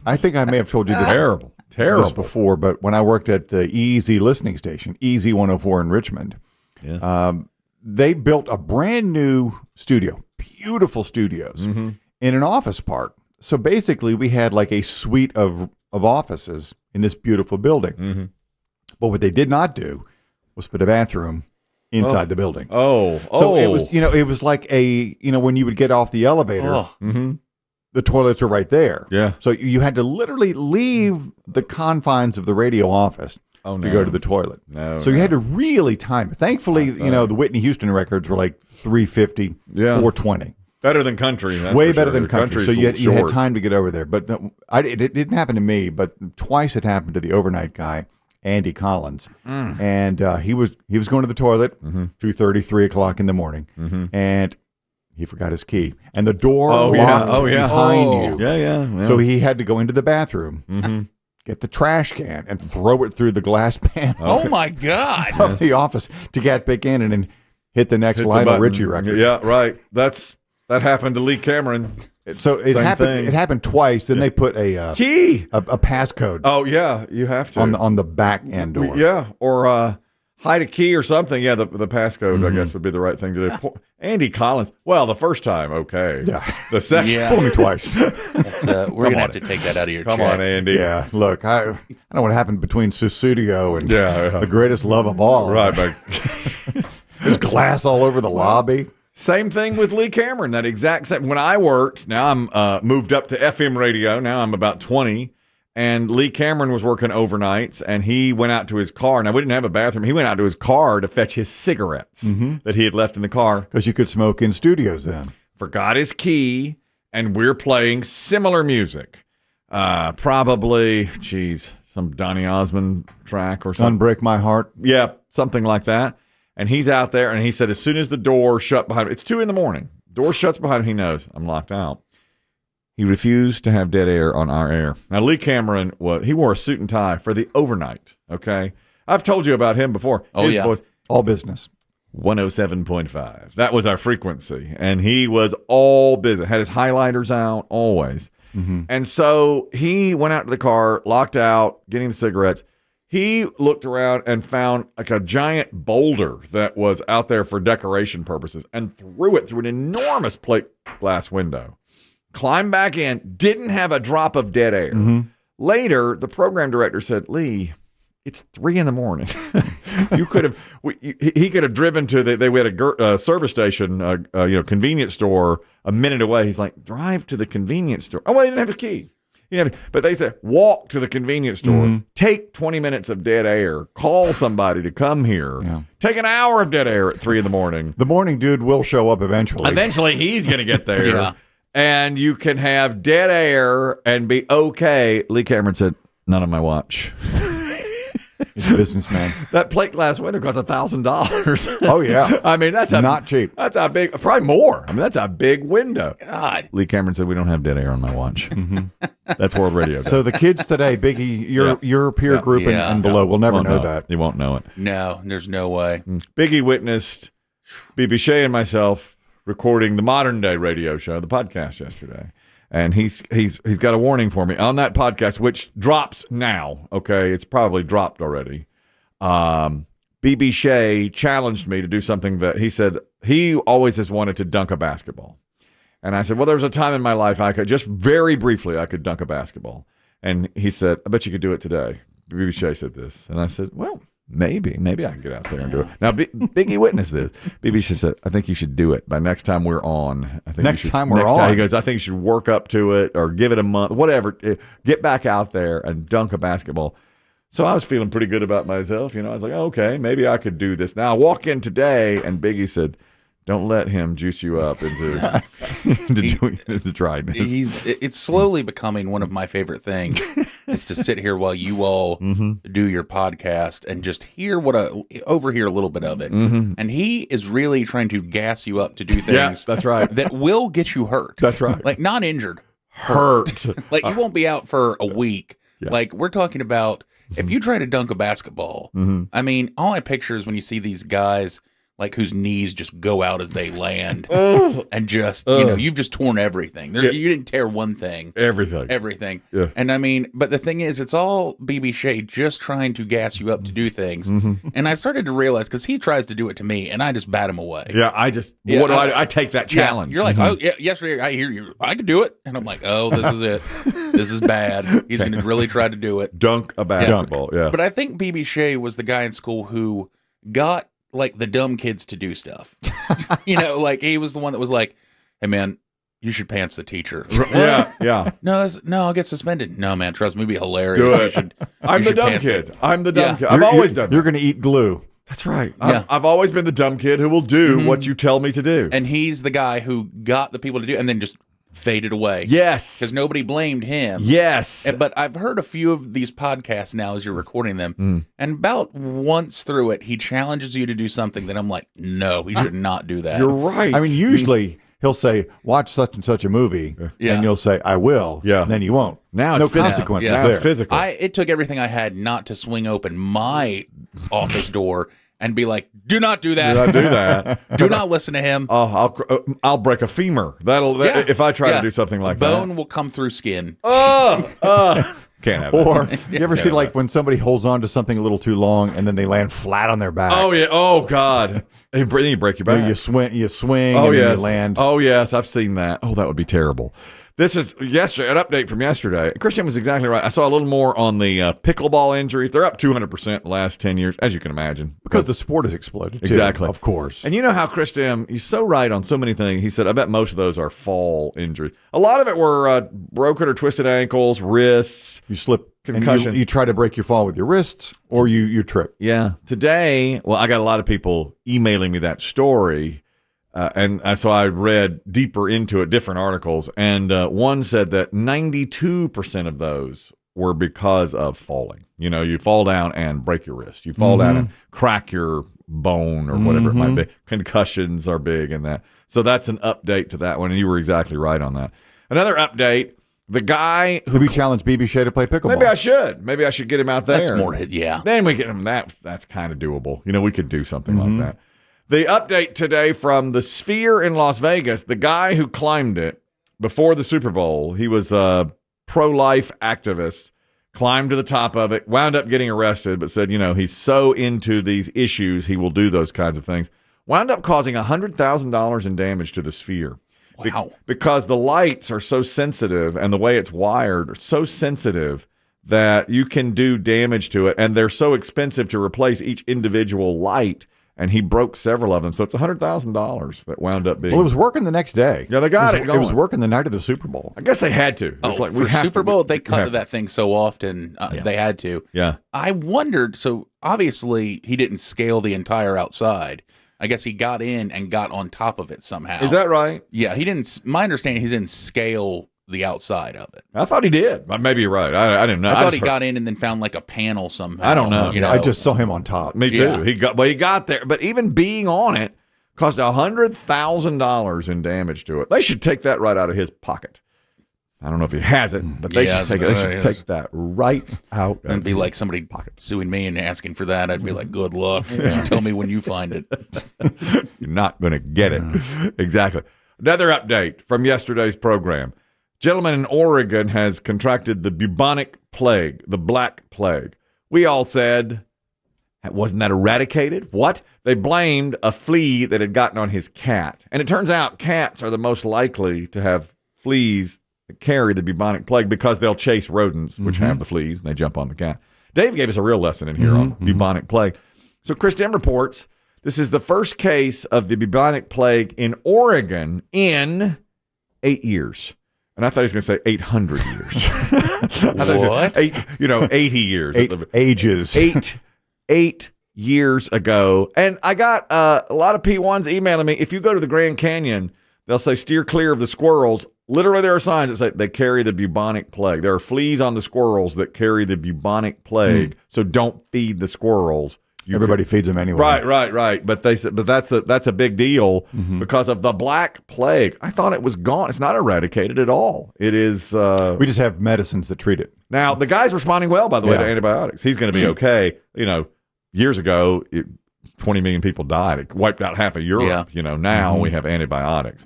I think I may have told you this. Terrible. This before, but when I worked at the Easy listening station, Easy 104 in Richmond, Yes. they built a brand new studio, beautiful studios in an office park. So basically, we had like a suite of offices in this beautiful building. But what they did not do was put a bathroom inside the building. So it was, it was like when you would get off the elevator, the toilets are right there. Yeah. So you had to literally leave the confines of the radio office to go to the toilet. So you had to really time it. Thankfully, the Whitney Houston records were like 350, 420. Better than country. Way better than country. So you had time to get over there. But it didn't happen to me, but twice it happened to the overnight guy, Andy Collins. And he was going to the toilet 2:30, 3 o'clock in the morning. And he forgot his key. And the door locked behind you. Yeah. So he had to go into the bathroom, get the trash can, and throw it through the glass panel Oh, my God. of the office to get back in and then hit the next Lionel Richie record. Yeah, right. That happened to Lee Cameron. So it happened. It happened twice. Then they put a key, a passcode. Oh yeah, you have to on the back end door. Yeah, or hide a key or something. Yeah, the passcode I guess would be the right thing to do. Andy Collins. Well, the first time, okay. Yeah. The second, fool me twice. We're gonna have to take that out of your check. Come on, Andy. Yeah. Look, I know what happened between Susudio and the greatest love of all. Right, but there's glass all over the lobby. Same thing with Lee Cameron, that exact same. When I worked, now I'm moved up to FM radio. Now I'm about 20, and Lee Cameron was working overnights, and he went out to his car. Now, we didn't have a bathroom. He went out to his car to fetch his cigarettes that he had left in the car. Because you could smoke in studios then. Forgot his key, and we're playing similar music. Probably, some Donny Osmond track or something. Unbreak My Heart. Yeah, something like that. And he's out there, and he said as soon as the door shut behind him, it's 2 a.m. Door shuts behind him, he knows, I'm locked out. He refused to have dead air on our air. Now, Lee Cameron, he wore a suit and tie for the overnight, okay? I've told you about him before. His voice, all business. 107.5. That was our frequency. And he was all business. Had his highlighters out, always. And so he went out to the car, locked out, getting the cigarettes. He looked around and found like a giant boulder that was out there for decoration purposes and threw it through an enormous plate glass window. Climbed back in, didn't have a drop of dead air. Later, the program director said, Lee, it's 3 a.m. You could have, he could have driven to we had a service station, convenience store a minute away. He's like, drive to the convenience store. Oh, well, he didn't have his key. But they said, walk to the convenience store, take 20 minutes of dead air, call somebody to come here, take an hour of dead air at 3 a.m. The morning dude will show up eventually. Eventually, he's going to get there. And you can have dead air and be okay. Lee Cameron said, not on my watch. He's a businessman. That plate glass window costs $1,000. Oh, yeah. I mean, that's not cheap. That's a big, probably more. I mean, that's a big window. God. Lee Cameron said, we don't have dead air on my watch. That's World Radio. So the kids today, Biggie, your peer group and below will never know that. You won't know it. No, there's no way. Biggie witnessed BB Shea and myself recording the Modern Day radio show, the podcast yesterday. And he's got a warning for me on that podcast, which drops now. Okay, it's probably dropped already. BB Shea challenged me to do something that he said he always has wanted to dunk a basketball. And I said, well, there was a time in my life I could, just very briefly, I could dunk a basketball. And he said, I bet you could do it today. BB Shea said this. And I said, well, maybe I can get out there and do it. Now, Biggie witnessed this. BB Shea said, I think you should do it by next time we're on. I think next time we're on. He goes, I think you should work up to it or give it a month, whatever. Get back out there and dunk a basketball. So I was feeling pretty good about myself. I was like, okay, maybe I could do this. Now I walk in today and Biggie said, don't let him juice you up into trying this. It's slowly becoming one of my favorite things is to sit here while you all do your podcast and just overhear a little bit of it. And he is really trying to gas you up to do things that's right. that will get you hurt. That's right. Like not injured, hurt. Like you won't be out for a week. Yeah. Like we're talking about if you try to dunk a basketball, I mean, all I picture is when you see these guys like whose knees just go out as they land, and just you've just torn everything. You didn't tear one thing, everything. Yeah. And I mean, but the thing is, it's all BB Shea just trying to gas you up to do things. And I started to realize, because he tries to do it to me, and I just bat him away. Yeah, I take that challenge. You're like, oh yeah, yesterday I hear you, I could do it, and I'm like, oh, this is it. This is bad. He's going to really try to do it. Dunk a basketball. Yeah. But I think BB Shea was the guy in school who got like the dumb kids to do stuff. Like he was the one that was like, hey man, you should pants the teacher. Yeah. No, I'll get suspended. No man, trust me, it'd be hilarious. I'm the dumb kid. I've always done that. You're going to eat glue. That's right. I've always been the dumb kid who will do what you tell me to do. And he's the guy who got the people to do it and then just faded away. Yes. Because nobody blamed him. Yes. But I've heard a few of these podcasts now as you're recording them, and about once through it, he challenges you to do something that I'm like, no, he should not do that. You're right. I mean, usually he'll say, watch such and such a movie, and you'll say, I will, and then you won't. Now no consequences now there. It's physical. It took everything I had not to swing open my office door and be like, do not do that. Do not do that. Do not listen to him. I'll break a femur. If I try to do something like that. Bone will come through skin. Can't have that. Or you ever see like when somebody holds on to something a little too long and then they land flat on their back? Oh yeah. Oh God. You break your back. You swing, and then you land. Oh yes, I've seen that. Oh, that would be terrible. This is an update from yesterday. Christian was exactly right. I saw a little more on the pickleball injuries. They're up 200% in the last 10 years, as you can imagine. Because the sport has exploded, too, exactly. Of course. And you know how Christian, he's so right on so many things. He said, I bet most of those are fall injuries. A lot of it were broken or twisted ankles, wrists. You slip. Concussions. You try to break your fall with your wrists, or you trip. Yeah. Today, I got a lot of people emailing me that story. And so I read deeper into it, different articles, and one said that 92% of those were because of falling. You fall down and break your wrist. You fall down and crack your bone or whatever it might be. Concussions are big in that. So that's an update to that one, and you were exactly right on that. Another update, the guy who... Have you challenged BB Shea to play pickleball? Maybe I should get him out there. That's more, yeah. Then we get him, that's kind of doable. We could do something like that. The update today from the Sphere in Las Vegas, the guy who climbed it before the Super Bowl, he was a pro-life activist, climbed to the top of it, wound up getting arrested, but said, he's so into these issues, he will do those kinds of things. Wound up causing $100,000 in damage to the Sphere. Wow. Because the lights are so sensitive and the way it's wired are so sensitive that you can do damage to it, and they're so expensive to replace each individual light. And he broke several of them. So it's $100,000 that wound up being. Well, it was working the next day. Yeah, they got it. It was working the night of the Super Bowl. I guess they had to. It's like for Super Bowl, they cut to that thing so often. They had to. Yeah. I wondered, so obviously he didn't scale the entire outside. I guess he got in and got on top of it somehow. Is that right? Yeah, he didn't. My understanding, he didn't scale the outside of it. I thought he did. Maybe you're right. I didn't know. I thought he got in and then found like a panel somehow. I don't know. I just saw him on top. Me too. Yeah. He got there, but even being on it caused $100,000 in damage to it. They should take that right out of his pocket. I don't know if he has it, but they should take it. They should take that right out. It'd be like somebody suing me and asking for that. I'd be like, good luck. Tell me when you find it. You're not going to get it. Exactly. Another update from yesterday's program. Gentleman in Oregon has contracted the bubonic plague, the Black Plague. We all said, wasn't that eradicated? What? They blamed a flea that had gotten on his cat. And it turns out cats are the most likely to have fleas that carry the bubonic plague because they'll chase rodents, which have the fleas, and they jump on the cat. Dave gave us a real lesson in here on bubonic plague. So Chris Demm reports this is the first case of the bubonic plague in Oregon in 8 years. And I thought he was going to say 800 years. What? 80 years. Ages. Eight years ago. And I got a lot of P1s emailing me. If you go to the Grand Canyon, they'll say steer clear of the squirrels. Literally, there are signs that say they carry the bubonic plague. There are fleas on the squirrels that carry the bubonic plague. So don't feed the squirrels. Everybody feeds them anyway. Right. But they said, that's a big deal because of the Black Plague. I thought it was gone. It's not eradicated at all. It is. We just have medicines that treat it. Now the guy's responding well, by the way, to antibiotics. He's going to be okay. Years ago, 20 million people died. It wiped out half of Europe. Yeah. Now we have antibiotics.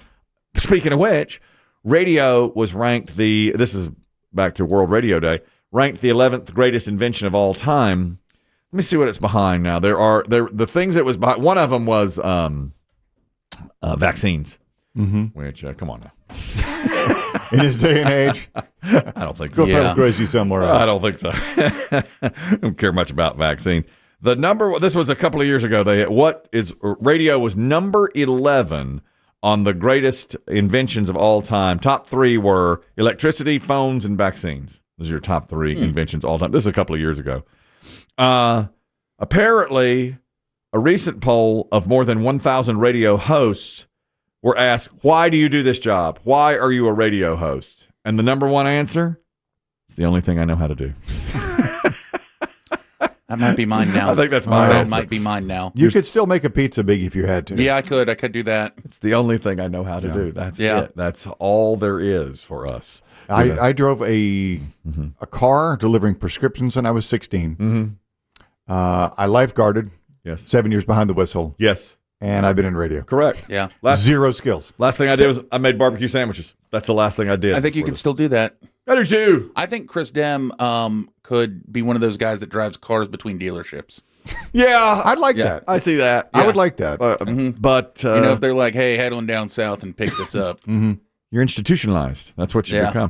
Speaking of which, radio was ranked this is back to World Radio Day, ranked the 11th greatest invention of all time. Let me see what it's behind now. The things that was behind. One of them was vaccines, which, come on now. In this day and age, I don't think so. Go crazy somewhere else. I don't think so. I don't care much about vaccines. This was a couple of years ago. Radio was number 11 on the greatest inventions of all time. Top 3 were electricity, phones, and vaccines. Those are your top 3 inventions all time. This is a couple of years ago. Apparently, a recent poll of more than 1,000 radio hosts were asked, why do you do this job? Why are you a radio host? And the number one answer, it's the only thing I know how to do. That might be mine now. I think that's mine. That might be mine now. You could still make a pizza, Biggie, if you had to. Yeah, I could. I could do that. It's the only thing I know how to do. That's it. That's all there is for us. I drove a car delivering prescriptions when I was 16. I lifeguarded. Yes. 7 years behind the whistle. Yes. And I've been in radio. Correct. Yeah. Zero skills. Last thing I did was I made barbecue sandwiches. That's the last thing I did. I think you can still do that. I do too. I think Chris Demm could be one of those guys that drives cars between dealerships. Yeah. I'd like that. I see that. I would like that. But if they're like, hey, head on down south and pick this up. You're institutionalized. That's what you become.